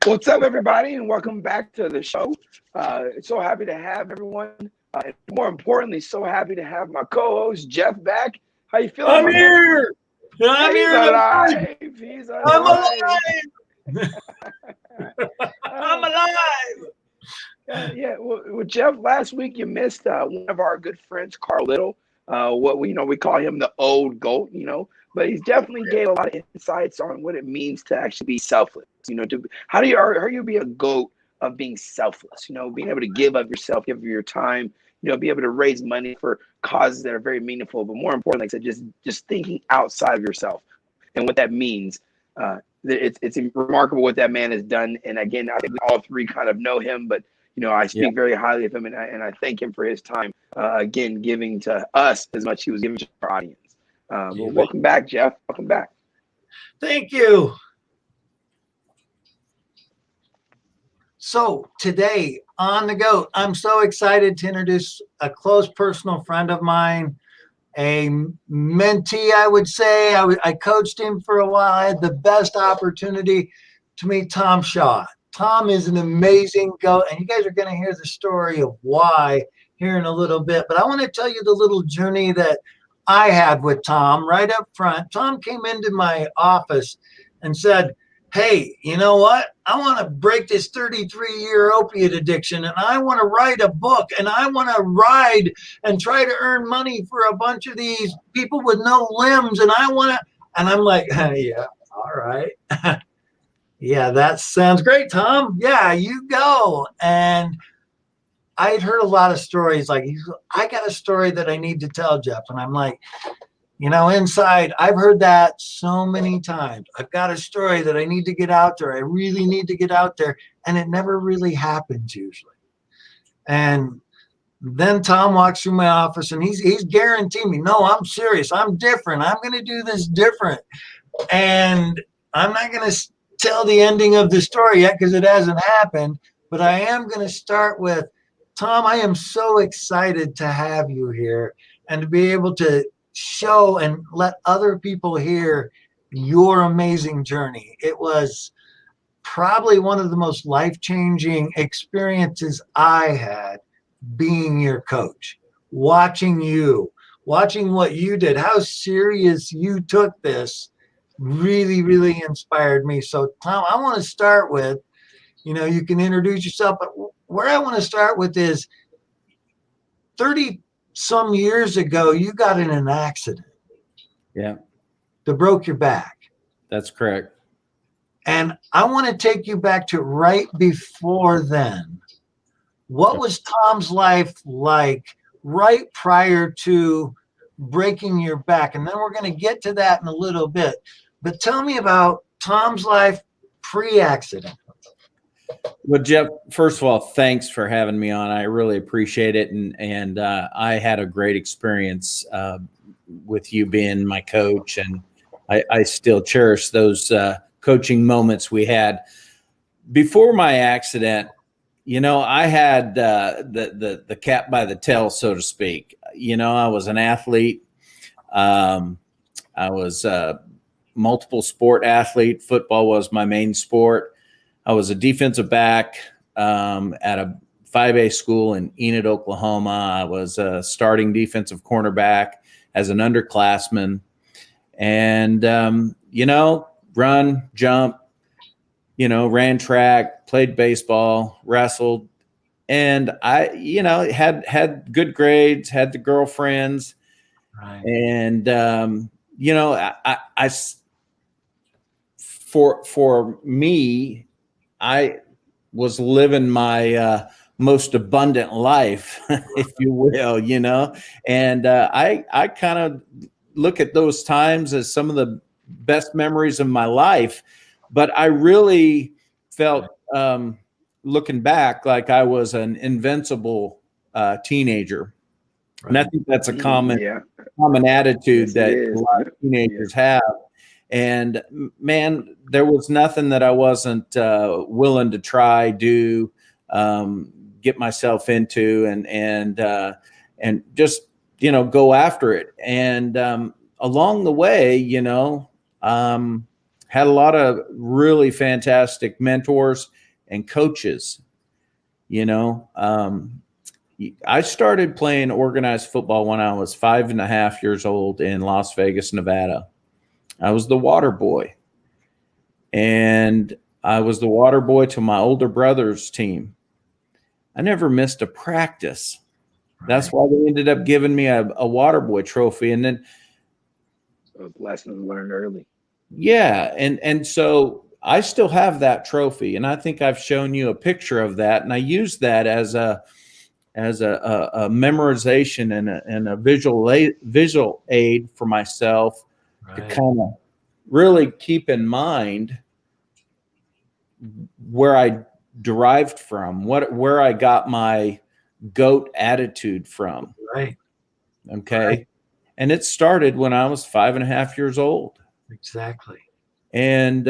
What's up, everybody, and welcome back to the show. So happy to have everyone. And more importantly, so happy to have my co-host Jeff back. How you feeling? I'm here. I'm He's here. alive. He's I'm alive. alive. I'm alive. Yeah. Well, Jeff, last week you missed one of our good friends, Carl Little. What we call him the old goat. But he's definitely gave a lot of insights on what it means to actually be selfless. How do you be a goat of being selfless? Being able to give of yourself, give of your time. Be able to raise money for causes that are very meaningful. But more importantly, like I said, just thinking outside of yourself and what that means. It's remarkable what that man has done. And again, I think we all three kind of know him, but I speak very highly of him, and I thank him for his time. Again, giving to us as much as he was giving to our audience. Well, welcome back, Jeff. Welcome back. Thank you. So today on the GOAT, I'm so excited to introduce a close personal friend of mine, a mentee, I would say. I coached him for a while. I had the best opportunity to meet Tom Shaw. Tom is an amazing GOAT, and you guys are going to hear the story of why here in a little bit. But I want to tell you the little journey that I had with Tom right up front. Tom came into my office and said, "Hey, you know what? I want to break this 33-year opiate addiction, and I want to write a book, and I want to ride and try to earn money for a bunch of these people with no limbs, and I want to." And I'm like, "Yeah, all right." Yeah, that sounds great, Tom. Yeah, you go. And I had heard a lot of stories like, I got a story that I need to tell, Jeff. And I'm like, inside, I've heard that so many times. I've got a story that I need to get out there. I really need to get out there. And it never really happens usually. And then Tom walks through my office and he's guaranteeing me, no, I'm serious. I'm different. I'm going to do this different. And I'm not going to tell the ending of the story yet because it hasn't happened. But I am going to start with, Tom, I am so excited to have you here and to be able to show and let other people hear your amazing journey. It was probably one of the most life-changing experiences I had being your coach, watching what you did, how serious you took this really, really inspired me. So, Tom, I want to start with, you can introduce yourself, but where I want to start with is 30 some years ago, you got in an accident. Yeah. That broke your back. That's correct. And I want to take you back to right before then. What was Tom's life like right prior to breaking your back? And then we're going to get to that in a little bit. But tell me about Tom's life pre-accident. Well, Jeff, first of all, thanks for having me on. I really appreciate it. And I had a great experience with you being my coach. And I still cherish those coaching moments we had. Before my accident, I had the cat by the tail, so to speak. I was an athlete. I was a multiple sport athlete. Football was my main sport. I was a defensive back at a 5A school in Enid, Oklahoma. I was a starting defensive cornerback as an underclassman. And, run, jump, ran track, played baseball, wrestled. And I, had good grades, had the girlfriends. Right. And, for me, I was living my most abundant life, if you will, and I kind of look at those times as some of the best memories of my life. But I really felt, looking back, like I was an invincible teenager. Right. And I think that's a common attitude that a lot of teenagers have. And man, there was nothing that I wasn't willing to try, do, get myself into, and just go after it. And along the way, had a lot of really fantastic mentors and coaches. You know, I started playing organized football when I was 5.5 years old in Las Vegas, Nevada. I was the water boy, and I was the water boy to my older brother's team. I never missed a practice. That's why they ended up giving me a water boy trophy. And then Those lessons learned early. yeah, and so I still have that trophy, and I think I've shown you a picture of that, and I use that as a memorization and a visual aid for myself to kind of really keep in mind where I derived from, where I got my GOAT attitude from. Right. Okay. Right. And it started when I was 5.5 years old. Exactly. And,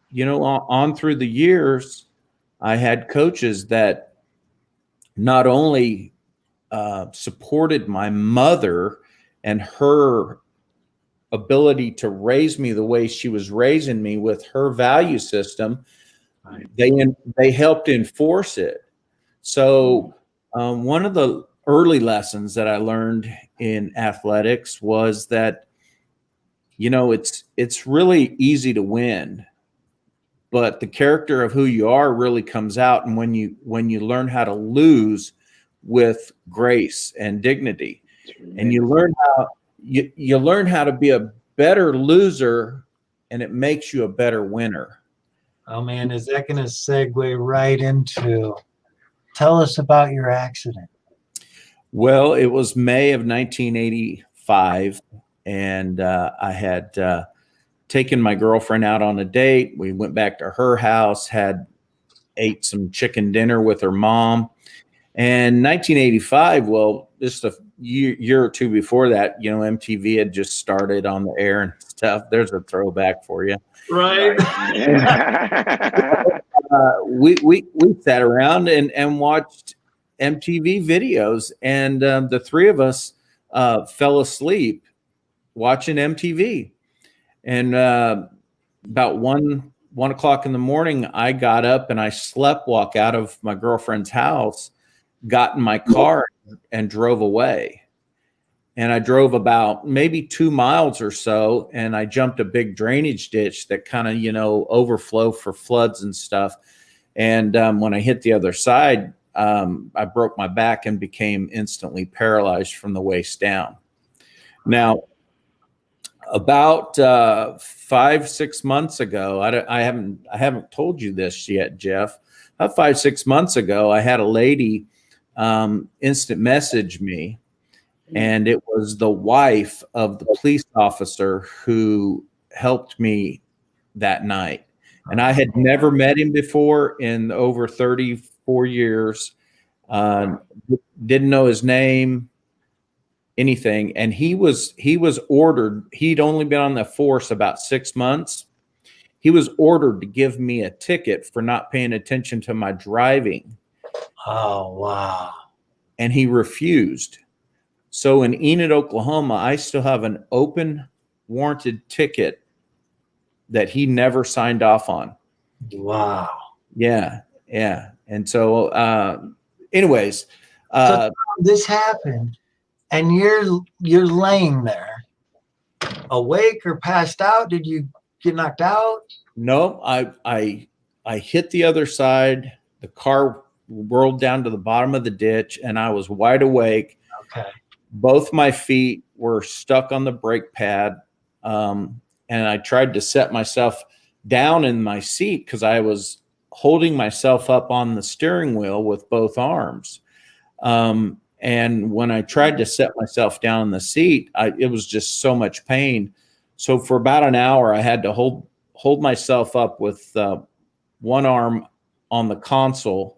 you know, on through the years, I had coaches that not only supported my mother and her ability to raise me the way she was raising me with her value system, Right. they helped enforce it. So one of the early lessons that I learned in athletics was that, you know, it's really easy to win, but the character of who you are really comes out. And when you learn how to lose with grace and dignity, and you learn how to be a better loser, and it makes you a better winner. Oh man, is that going to segue right into, tell us about your accident? Well, it was May of 1985, and I had taken my girlfriend out on a date. We went back to her house, ate some chicken dinner with her mom. And 1985, well, just a year or two before that, you know, MTV had just started on the air and stuff. There's a throwback for you. Right. We sat around and watched MTV videos, and the three of us fell asleep watching MTV. And about one o'clock in the morning, I got up and I sleptwalk out of my girlfriend's house, got in my car and drove away. And I drove about maybe 2 miles or so, and I jumped a big drainage ditch that kind of, you know, overflow for floods and stuff. And when I hit the other side, I broke my back and became instantly paralyzed from the waist down. Now, about 5-6 months ago, I haven't told you this yet, Jeff. About 5-6 months ago, I had a lady instant message me, and it was the wife of the police officer who helped me that night. And I had never met him before in over 34 years. Didn't know his name, anything. And he was ordered. He'd only been on the force about 6 months. He was ordered to give me a ticket for not paying attention to my driving. Oh, wow. And he refused. So in Enid, Oklahoma, I still have an open warranted ticket that he never signed off on. Wow. Yeah. Yeah. And so, anyways, so this happened, and you're laying there awake or passed out. Did you get knocked out? No, I hit the other side. The car whirled down to the bottom of the ditch, and I was wide awake. Okay. Both my feet were stuck on the brake pad. And I tried to set myself down in my seat because I was holding myself up on the steering wheel with both arms. And when I tried to set myself down in the seat, it was just so much pain. So for about an hour, I had to hold myself up with one arm on the console,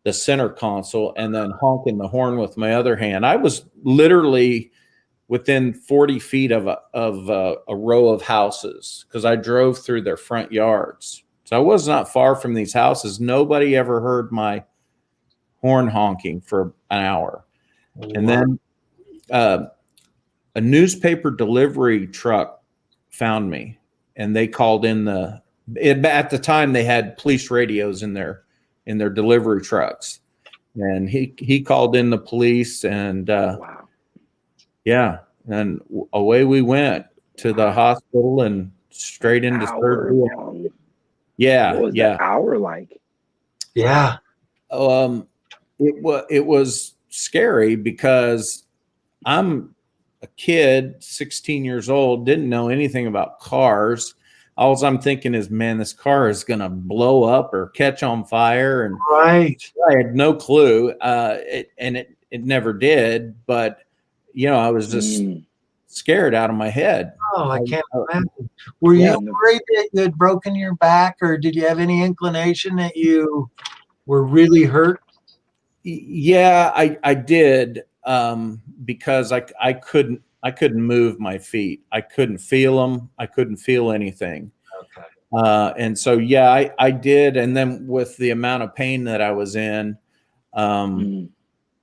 the center console, and then honking the horn with my other hand. I was literally within 40 feet of a row of houses because I drove through their front yards. So I was not far from these houses. Nobody ever heard my horn honking for an hour. Wow. And then a newspaper delivery truck found me. they called in at the time they had police radios in their delivery trucks, and he called in the police, and Wow. yeah, and away we went to the hospital and straight into Hour surgery. long. Yeah, What was yeah. that hour like? Yeah. It was scary because I'm a kid, 16 years old, didn't know anything about cars. All I'm thinking is, man, this car is going to blow up or catch on fire. And Right. I had no clue. It never did. But, I was just scared out of my head. Oh, I can't imagine. Were Yeah. you worried that you had broken your back, or did you have any inclination that you were really hurt? Yeah, I did, because I couldn't move my feet. I couldn't feel them. I couldn't feel anything. Okay. And so, yeah, I did. And then with the amount of pain that I was in, and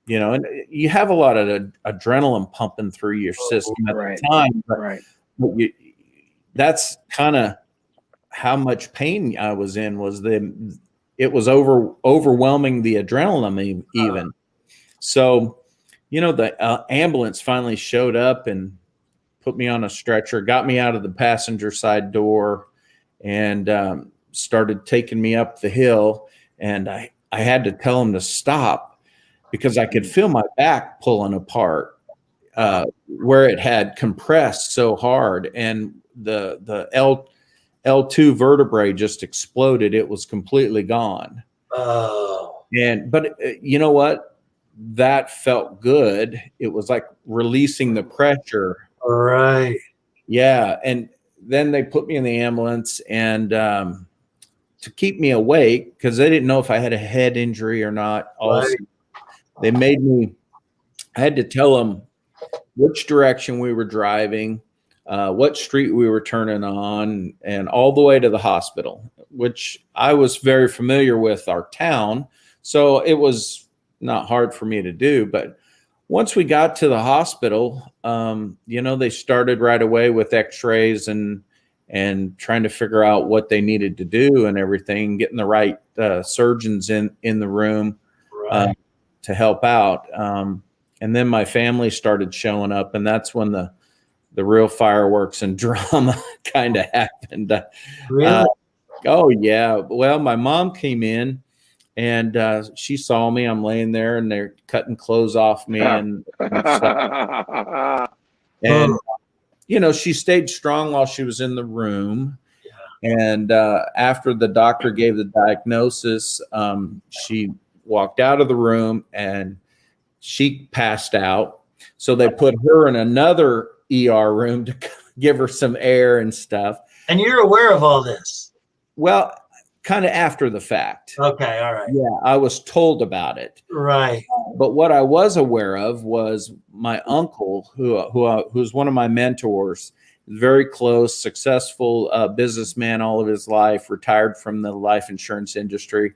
you have a lot of adrenaline pumping through your system at the time. But that's kind of how much pain I was in. It was overwhelming the adrenaline even. So, the ambulance finally showed up and put me on a stretcher, got me out of the passenger side door, and started taking me up the hill. And I had to tell him to stop because I could feel my back pulling apart where it had compressed so hard. And the L2 vertebrae just exploded. It was completely gone. Oh. But you know what? That felt good. It was like releasing the pressure. All right. Yeah. And then they put me in the ambulance, and to keep me awake, because they didn't know if I had a head injury or not. Also, they I had to tell them which direction we were driving, what street we were turning on, and all the way to the hospital, which I was very familiar with our town. So it was not hard for me to do. But once we got to the hospital, they started right away with x-rays and trying to figure out what they needed to do and everything, getting the right surgeons in the room to help out. And then my family started showing up, and that's when the real fireworks and drama kind of happened. Really? Oh yeah. Well, my mom came in, and she saw me. I'm laying there, and they're cutting clothes off me, and stuff. And she stayed strong while she was in the room. Yeah. And after the doctor gave the diagnosis, she walked out of the room and she passed out. So they put her in another ER room to give her some air and stuff. And you're aware of all this? Well, kind of after the fact. Okay, all right. Yeah, I was told about it. Right. But what I was aware of was my uncle, who's one of my mentors, very close, successful businessman all of his life, retired from the life insurance industry.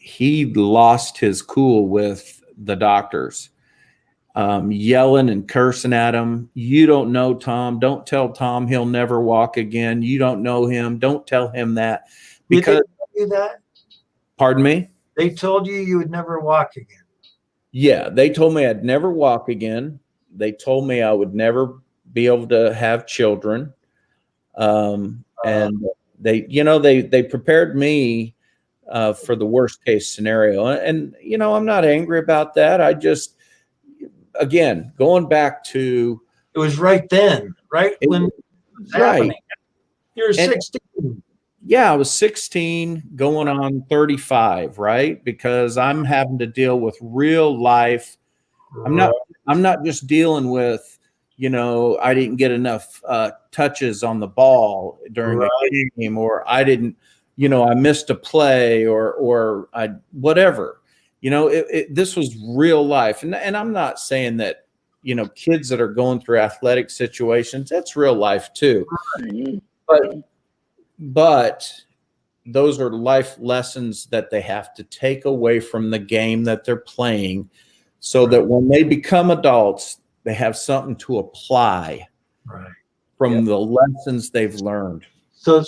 He lost his cool with the doctors, yelling and cursing at him. You don't know Tom. Don't tell Tom he'll never walk again. You don't know him. Don't tell him that. Because, did they tell you that? Pardon me? They told you would never walk again. Yeah, they told me I'd never walk again. They told me I would never be able to have children. And they prepared me for the worst case scenario. And I'm not angry about that. I just, again, going back to, it was right then, right? When it was happening. You were 16. Yeah, I was 16 going on 35, right? Because I'm having to deal with real life. I'm not just dealing with, I didn't get enough touches on the ball during the game, or I didn't, I missed a play, or I whatever. This was real life. And I'm not saying that, kids that are going through athletic situations, that's real life too. But those are life lessons that they have to take away from the game that they're playing, so that when they become adults, they have something to apply from the lessons they've learned. So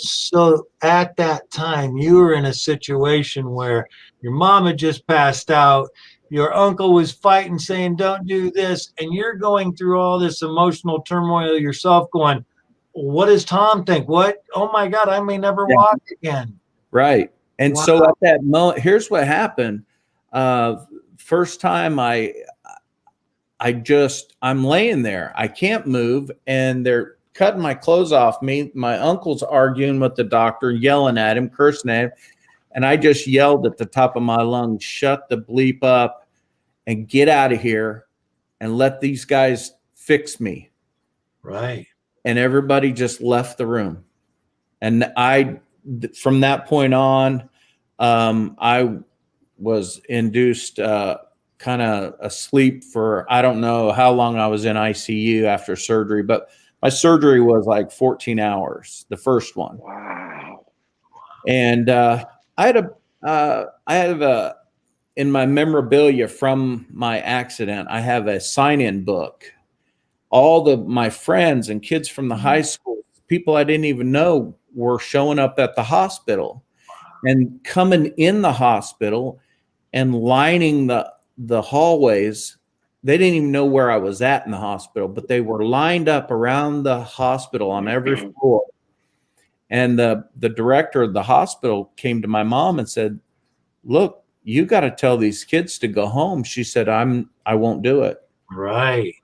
at that time, you were in a situation where your mom had just passed out, your uncle was fighting, saying, "Don't do this," and you're going through all this emotional turmoil yourself, going, "What does Tom think? What? Oh my God, I may never walk again." Right. And Wow. so at that moment, here's what happened. First time I'm laying there. I can't move, and they're cutting my clothes off me. My uncle's arguing with the doctor, yelling at him, cursing at him. And I just yelled at the top of my lungs, "Shut the bleep up and get out of here and let these guys fix me." Right. And everybody just left the room. And from that point on, I was induced kind of asleep for, I don't know how long I was in ICU after surgery, but my surgery was like 14 hours, the first one. Wow. And I have in my memorabilia from my accident, I have a sign-in book. All my friends and kids from the high school, people I didn't even know, were showing up at the hospital and coming in the hospital and lining the hallways. They didn't even know where I was at in the hospital, but they were lined up around the hospital on every floor. And the director of the hospital came to my mom and said, "Look, you got to tell these kids to go home." She said, I won't do it. Right.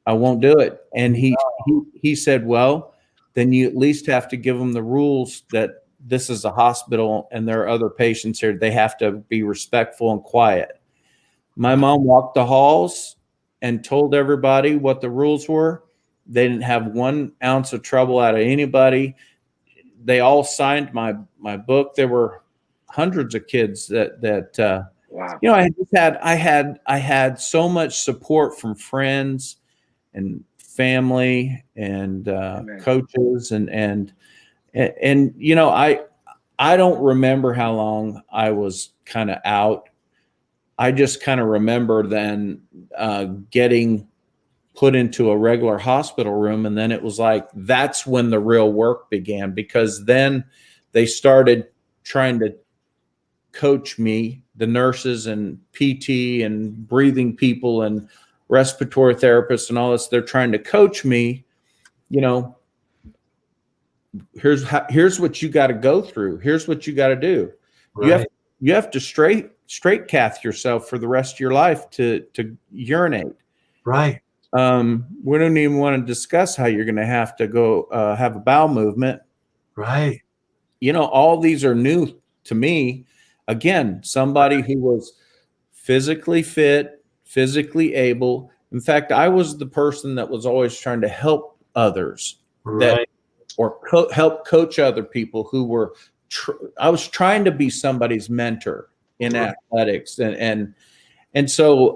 I won't do it. And he said, "Well, then you at least have to give them the rules that this is a hospital and there are other patients here. They have to be respectful and quiet." My mom walked the halls and told everybody what the rules were. They didn't have 1 ounce of trouble out of anybody. They all signed my book. There were hundreds of kids that Wow. you know, I had so much support from friends and family and coaches and you know, I don't remember how long I was kind of out. I just kind of remember then getting put into a regular hospital room, and then it was like that's when the real work began, because then they started trying to coach me, the nurses and PT and breathing people and respiratory therapists and all this. They're trying to coach me, you know, here's what you got to go through. Here's what you got to do. Right. You have to straight cath yourself for the rest of your life to urinate. Right. We don't even want to discuss how you're going to have to go have a bowel movement. Right. You know, all these are new to me. Again, somebody who was physically fit, physically able. In fact, I was the person that was always trying to help others, Right. or help coach other people who were. I was trying to be somebody's mentor in athletics, and so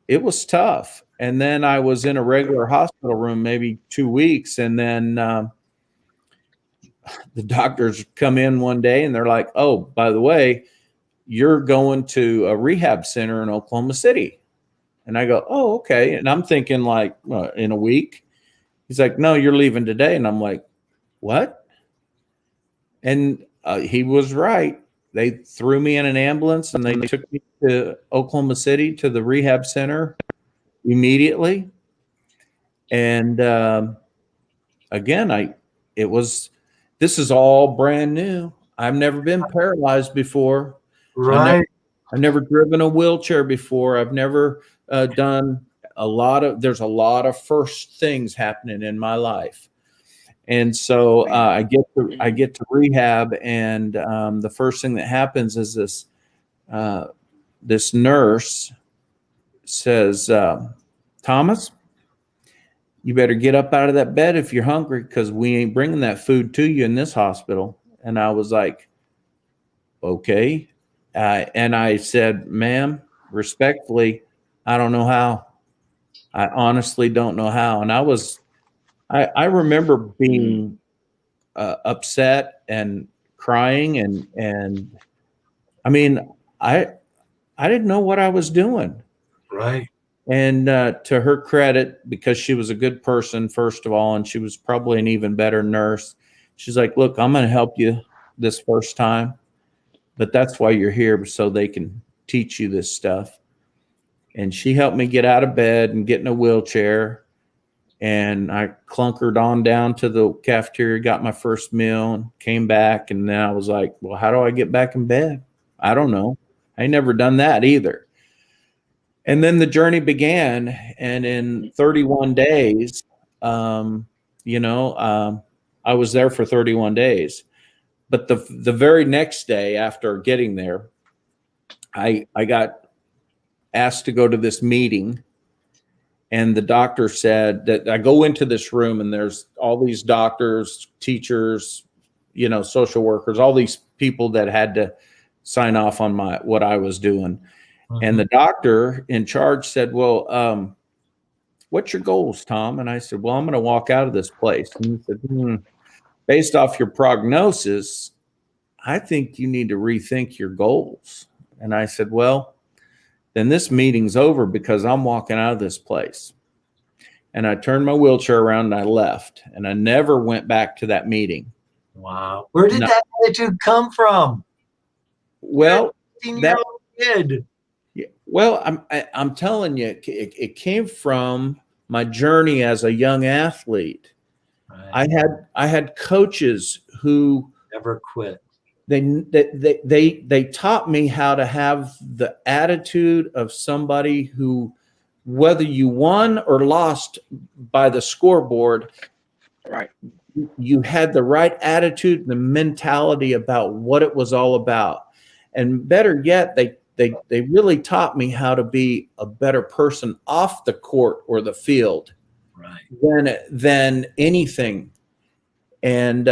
it was tough. And then I was in a regular hospital room maybe 2 weeks, and then the doctors come in one day and they're like, "Oh, by the way, you're going to a rehab center in Oklahoma City." And I go, "Oh, okay." And I'm thinking like, in a week. He's like, "No, you're leaving today." And I'm like, "What?" And he was right. They threw me in an ambulance and they took me to Oklahoma City to the rehab center immediately. And again, this is all brand new. I've never been paralyzed before. Right. I've never driven a wheelchair before. I've never done there's a lot of first things happening in my life. And so I get to rehab, and the first thing that happens is this nurse says, "Thomas, you better get up out of that bed if you're hungry, because we ain't bringing that food to you in this hospital." And I was like, "Okay." And I said, "Ma'am, respectfully, I don't know how. I honestly don't know how." And I remember being upset and crying, and I mean, I didn't know what I was doing. Right. And to her credit, because she was a good person, first of all, and she was probably an even better nurse, she's like, look, I'm going to help you this first time, but that's why you're here, so they can teach you this stuff. And she helped me get out of bed and get in a wheelchair. And I clunkered on down to the cafeteria, got my first meal, and came back. And then I was like, well, how do I get back in bed? I don't know. I never done that either. And then the journey began. And in 31 days, I was there for 31 days. But the very next day after getting there, I got asked to go to this meeting. And the doctor said that I go into this room and there's all these doctors, teachers, social workers, all these people that had to sign off on what I was doing. Mm-hmm. And the doctor in charge said, well, what's your goals, Tom? And I said, well, I'm going to walk out of this place. And he said, based off your prognosis, I think you need to rethink your goals. And I said, well, then this meeting's over because I'm walking out of this place. And I turned my wheelchair around and I left. And I never went back to that meeting. Wow. Where did that attitude come from? Well, kid. Yeah, well, I'm telling you, it came from my journey as a young athlete. Right. I had coaches who never quit. They taught me how to have the attitude of somebody who, whether you won or lost by the scoreboard, right, you had the right attitude and the mentality about what it was all about. And better yet, they really taught me how to be a better person off the court or the field, right, than anything. And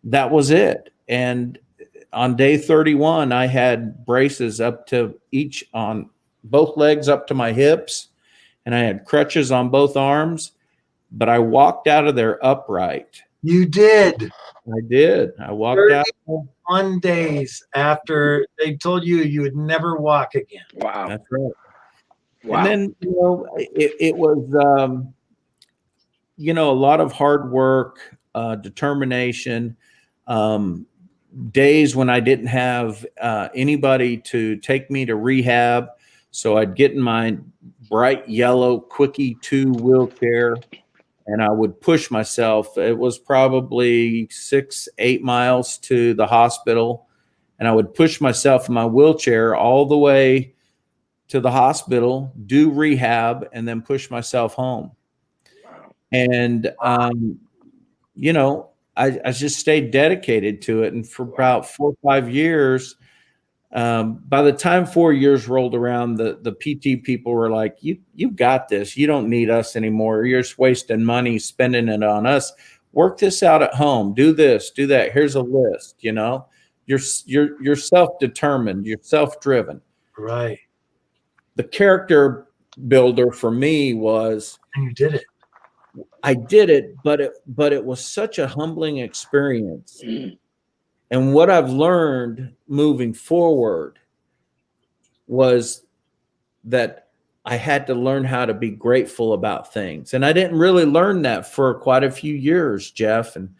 that was it. And on day 31, I had braces up to on both legs up to my hips, and I had crutches on both arms, but I walked out of there upright. You did. I did. I walked out. 31 days after they told you would never walk again. Wow. That's right. Wow. And then, it was, a lot of hard work, determination, days when I didn't have anybody to take me to rehab. So I'd get in my bright yellow Quickie 2 wheelchair and I would push myself. It was probably 6-8 miles to the hospital. And I would push myself in my wheelchair all the way to the hospital, do rehab, and then push myself home. And, I just stayed dedicated to it. And for about 4 or 5 years, by the time 4 years rolled around, the PT people were like, you've got this. You don't need us anymore. You're just wasting money, spending it on us. Work this out at home. Do this, do that. Here's a list, You're self-determined. You're self-driven. Right. The character builder for me was, and you did it. I did it, but it was such a humbling experience. And what I've learned moving forward was that I had to learn how to be grateful about things. And I didn't really learn that for quite a few years, Jeff and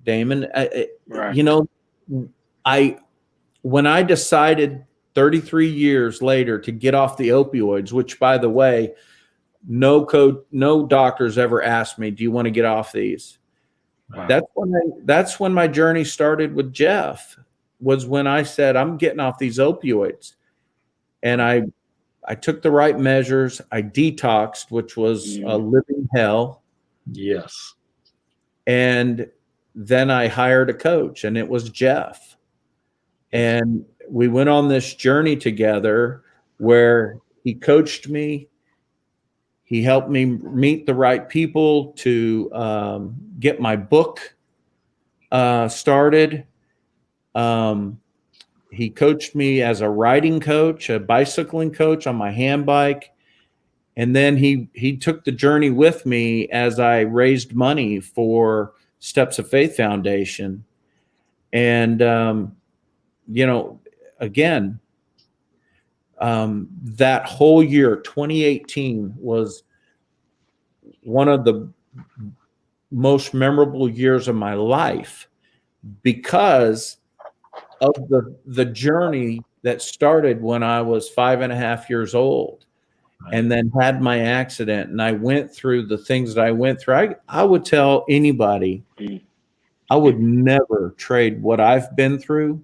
Damon. Right. When I decided 33 years later to get off the opioids, which, by the way, no doctors ever asked me, do you want to get off these? Wow. That's when my journey started with Jeff, was when I said, I'm getting off these opioids. And I took the right measures. I detoxed, which was a living hell. Yes. And then I hired a coach, and it was Jeff. And we went on this journey together where he coached me. He helped me meet the right people to get my book started. He coached me as a riding coach, a bicycling coach on my hand bike. And then he took the journey with me as I raised money for Steps of Faith Foundation. And, again, that whole year, 2018, was one of the most memorable years of my life because of the journey that started when I was 5.5 years old and then had my accident. And I went through the things that I went through. I would tell anybody, I would never trade what I've been through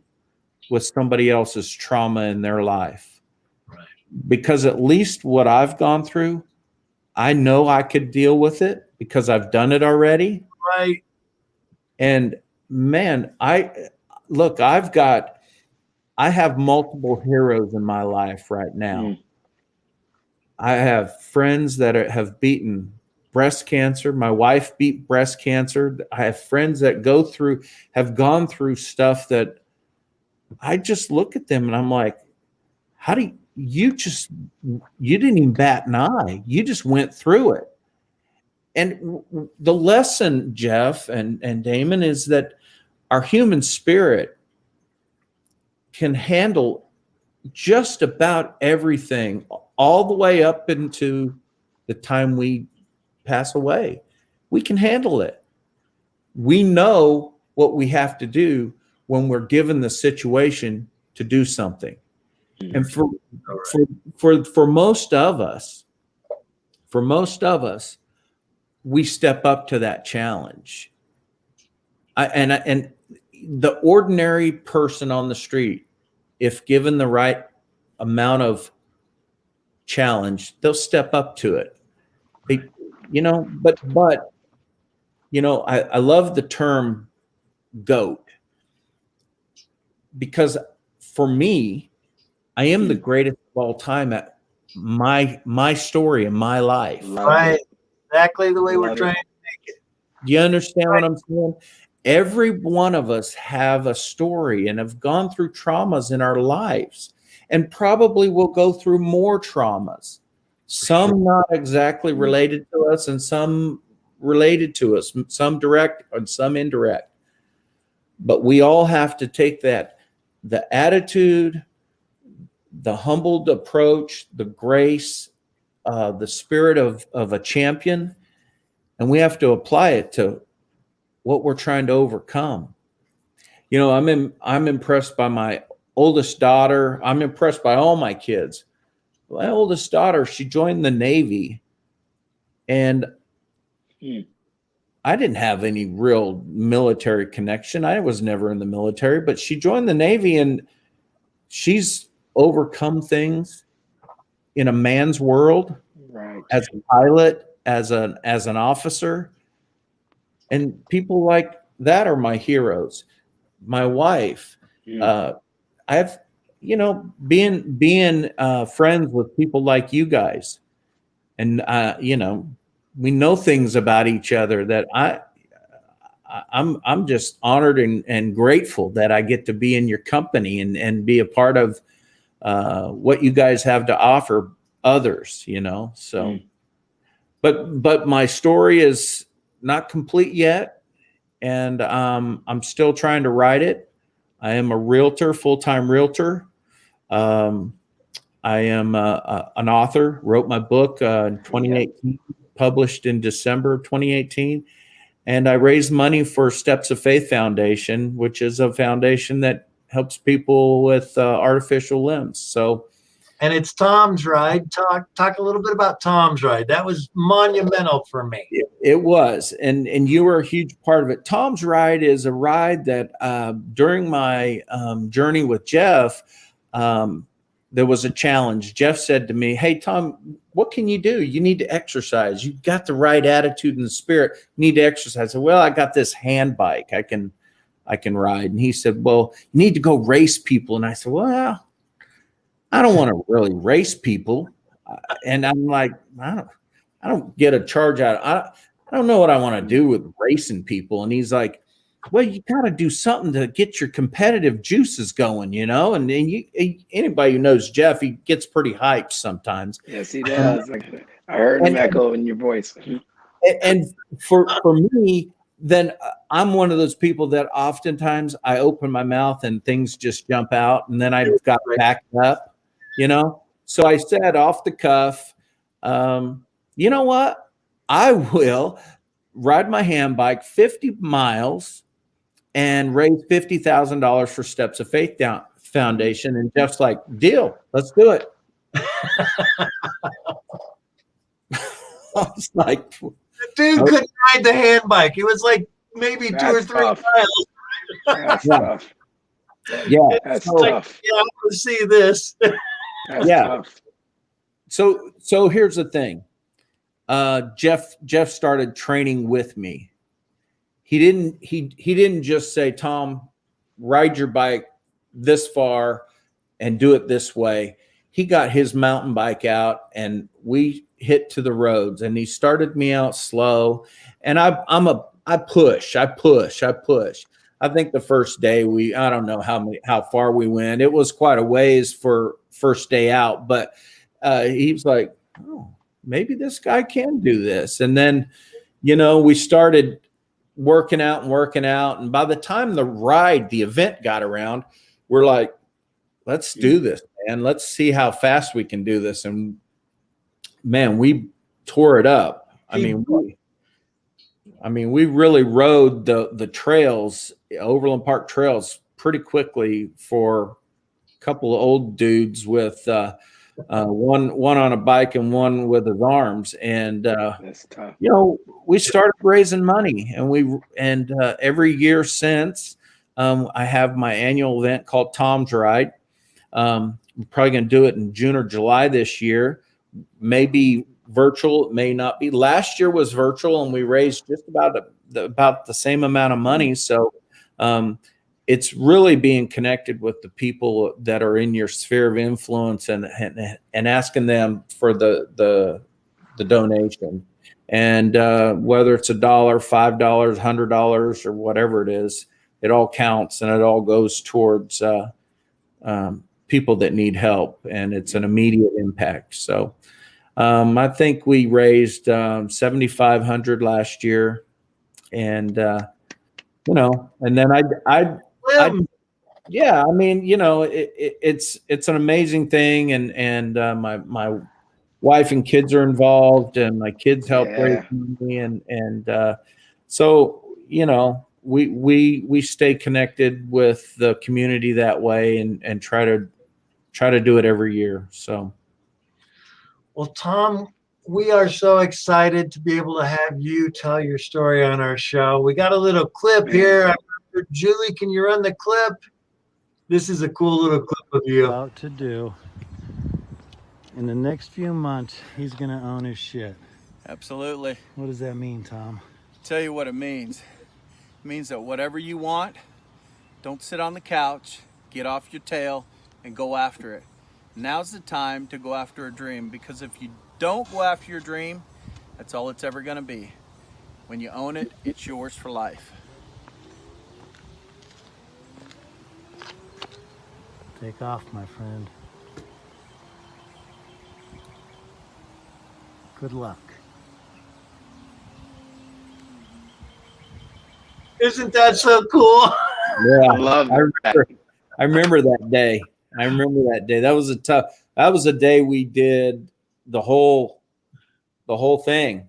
with somebody else's trauma in their life. Right. Because at least what I've gone through, I know I could deal with it because I've done it already. Right. And man, I have multiple heroes in my life right now. I have friends that have beaten breast cancer. My wife beat breast cancer. I have friends that have gone through stuff that I just look at them and I'm like, how do you didn't even bat an eye. You just went through it. And the lesson, Jeff and Damon, is that our human spirit can handle just about everything all the way up into the time we pass away. We can handle it. We know what we have to do when we're given the situation to do something. And for most of us, we step up to that challenge. And the ordinary person on the street, if given the right amount of challenge, they'll step up to it. I love the term GOAT because for me, I am the greatest of all time at my story in my life. Right. Exactly the way we're trying to make it. Do you understand what I'm saying? Every one of us have a story and have gone through traumas in our lives and probably will go through more traumas. Some not exactly related to us and some related to us, some direct and some indirect. But we all have to take the attitude, the humbled approach, the grace, the spirit of a champion, and we have to apply it to what we're trying to overcome. I'm impressed by my oldest daughter. I'm impressed by all my kids. My oldest daughter, she joined the Navy, and I didn't have any real military connection. I was never in the military, but she joined the Navy, and she's overcome things in a man's world, right, as a pilot, as an officer. And people like that are my heroes. My wife, I've, being friends with people like you guys, and we know things about each other that I'm just honored and grateful that I get to be in your company and be a part of what you guys have to offer others. So, but my story is not complete yet, and I'm still trying to write it. I am a realtor, full-time realtor. I am an author, wrote my book in 2018, published in December of 2018. And I raised money for Steps of Faith Foundation, which is a foundation that helps people with artificial limbs. So, and it's Tom's Ride. Talk a little bit about Tom's Ride. That was monumental for me. It was, and you were a huge part of it. Tom's Ride is a ride that during my journey with Jeff, there was a challenge. Jeff said to me, "Hey, Tom, what can you do? You need to exercise. You've got the right attitude and spirit. You need to exercise." I said, "Well, I got this hand bike. I can ride." And he said, "Well, you need to go race people." And I said, "Well, I don't want to really race people." And I'm like, I don't get a charge out. I don't know what I want to do with racing people. And he's like, "Well, you got to do something to get your competitive juices going, And anybody who knows Jeff, he gets pretty hyped sometimes." Yes, he does. I heard him echo in your voice. And for me, then I'm one of those people that oftentimes I open my mouth and things just jump out, and then I've got to back it up, So I said off the cuff, you know what? I will ride my hand bike 50 miles and raise $50,000 for Steps of Faith Foundation. And Jeff's like, deal, let's do it. I was like, The dude couldn't ride the hand bike. It was like maybe That's 2 or 3 tough. miles. That's Yeah. tough. yeah. That's So, tough. Yeah, I want to see this. That's Yeah. tough. So here's the thing. Jeff started training with me. He didn't just say, Tom, ride your bike this far and do it this way. He got his mountain bike out and we hit to the roads, and he started me out slow. And I push. I think the first day I don't know how far we went. It was quite a ways for first day out, but he was like, oh, maybe this guy can do this. And then, we started working out. And by the time the event got around, we're like, let's do this, man. Let's see how fast we can do this. And man, we tore it up. I mean, we really rode the trails, Overland Park trails, pretty quickly for a couple of old dudes with one on a bike and one with his arms. And That's tough. we started raising money, and every year since, I have my annual event called Tom's Ride. I'm probably going to do it in June or July this year. Maybe virtual, it may not be. Last year was virtual, and we raised just about the same amount of money. So it's really being connected with the people that are in your sphere of influence and asking them for the donation. And whether it's $1, $5, $100, or whatever it is, it all counts, and it all goes towards people that need help, and it's an immediate impact. So I think we raised $7,500 last year, and and then it's an amazing thing, and my wife and kids are involved, and my kids help raise money, and so we stay connected with the community that way, and try to do it every year. So, Well, Tom, we are so excited to be able to have you tell your story on our show. We got a little clip here. Julie, can you run the clip? This is a cool little clip of you. About to do. In the next few months, he's going to own his shit. Absolutely. What does that mean, Tom? Tell you what it means. It means that whatever you want, don't sit on the couch, get off your tail, and go after it. Now's the time to go after a dream, because if you don't go after your dream, that's all it's ever going to be. When you own it, it's yours for life. Take off, my friend. Good luck. Isn't that so cool? Yeah, I love I remember that day. That was a day we did the whole thing.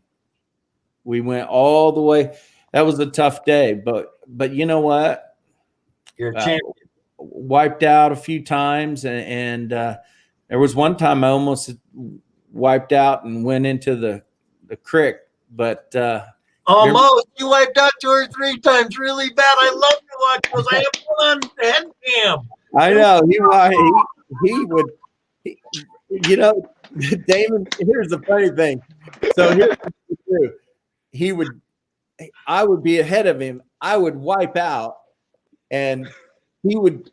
We went all the way. That was a tough day, but you know what? You're a champion. Wiped out a few times, and there was one time I almost wiped out and went into the creek, but almost. You wiped out 2 or 3 times really bad. I love to watch those. I have one on head cam. I know he would, Damon. Here's the funny thing. So I would be ahead of him. I would wipe out, and he would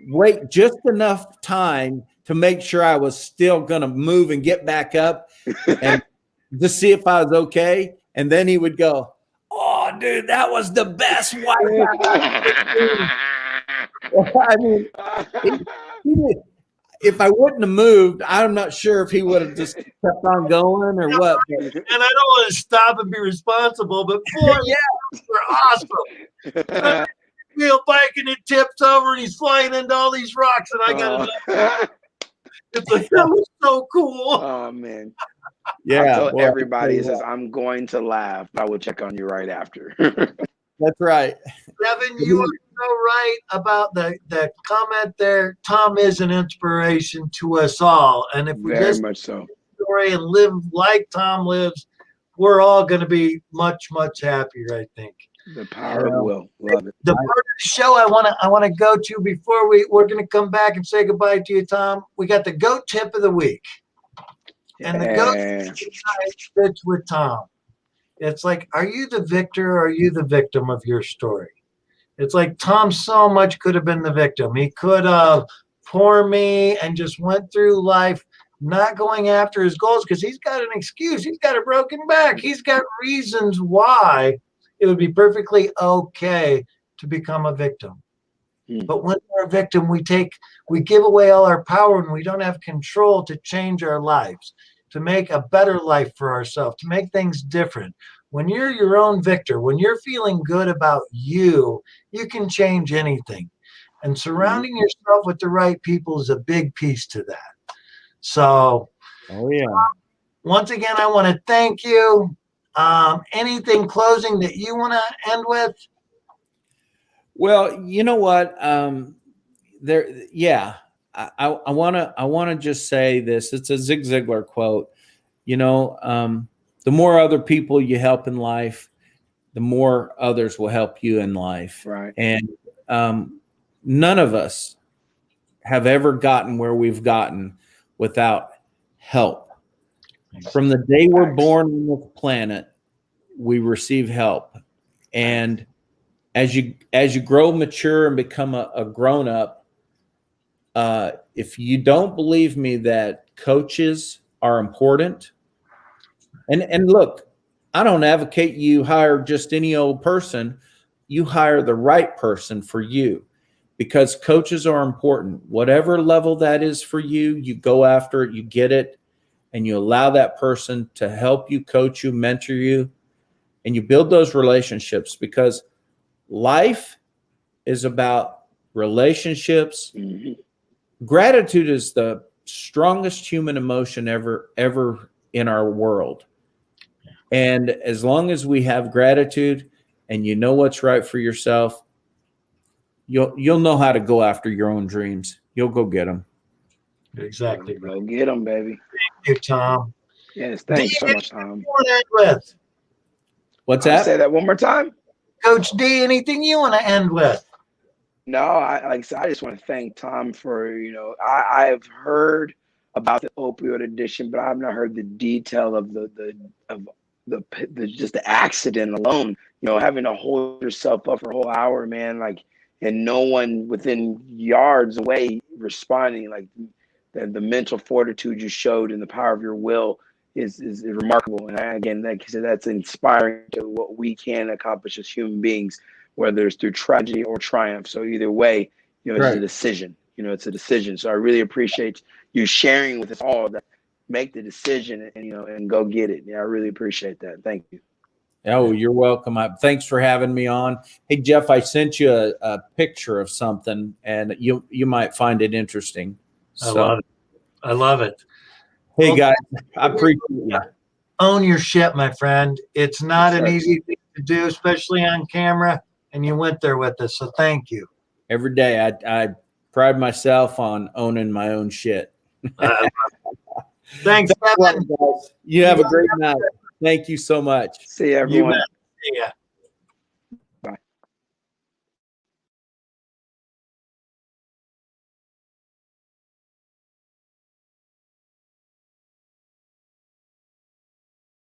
wait just enough time to make sure I was still going to move and get back up, and to see if I was okay. And then he would go, "Oh, dude, that was the best wipeout." I mean, he did. If I wouldn't have moved, I'm not sure if he would have just kept on going or what. And I don't want to stop and be responsible, but boy, yeah, they're awesome. Wheel bike and it tips over and he's flying into all these rocks, and I got It's like, that was so cool. Oh man. Yeah, I'll tell boy, everybody, it says, I'm going to laugh. I will check on you right after. that's right. Devin, you are so right about the comment there. Tom is an inspiration to us all. And if we Very listen much so. to the story and live like Tom lives, we're all going to be much, much happier, I think. The power of will. Love it. The part of the show I want to go to before we're going to come back and say goodbye to you, Tom. We got the GOAT tip of the week. And the GOAT tip fits with Tom. It's like, are you the victor or are you the victim of your story? It's like Tom so much could have been the victim. He could have poor me and just went through life not going after his goals because he's got an excuse. He's got a broken back. He's got reasons why it would be perfectly okay to become a victim. But when we're a victim, we give away all our power and we don't have control to change our lives, to make a better life for ourselves, to make things different. When you're your own victor, when you're feeling good about you, you can change anything. And surrounding yourself with the right people is a big piece to that. So, Oh yeah. Once again, I want to thank you. Anything closing that you want to end with? Well, you know what? I want to just say this. It's a Zig Ziglar quote. You know, the more other people you help in life, the more others will help you in life. Right. And none of us have ever gotten where we've gotten without help. From the day we're born on this planet, we receive help. And as you grow mature and become a grown up, if you don't believe me that coaches are important, and look, I don't advocate you hire just any old person. You hire the right person for you, because coaches are important. Whatever level that is for you, you go after it, you get it, and you allow that person to help you, coach you, mentor you, and you build those relationships, because life is about relationships. Gratitude is the strongest human emotion ever in our world. And as long as we have gratitude and you know what's right for yourself, you'll know how to go after your own dreams. You'll go get them. Exactly. Go get them, baby. Thank you, Tom. Yes, thanks so much, Tom. With? What's that? Say that one more time. Coach D, anything you want to end with? No, I just want to thank Tom for, I've heard about the opioid addiction, but I've not heard the detail of the just the accident alone. Having to hold yourself up for a whole hour, man, and no one within yards away responding. Like the mental fortitude you showed and the power of your will is remarkable. And again, like I said, that's inspiring to what we can accomplish as human beings, whether it's through tragedy or triumph. So either way, it's a decision. It's a decision. So I really appreciate you sharing with us all that. Make the decision and go get it. Yeah, I really appreciate that. Thank you. Oh, you're welcome. Thanks for having me on. Hey, Jeff, I sent you a picture of something, and you might find it interesting. So, I love it. Hey, guys, I appreciate you. Own your shit, my friend. It's not an easy thing to do, especially on camera, and you went there with us, so thank you. Every day, I pride myself on owning my own shit. Thanks, Kevin. You have a great night. Thank you so much. See you, everyone. See ya.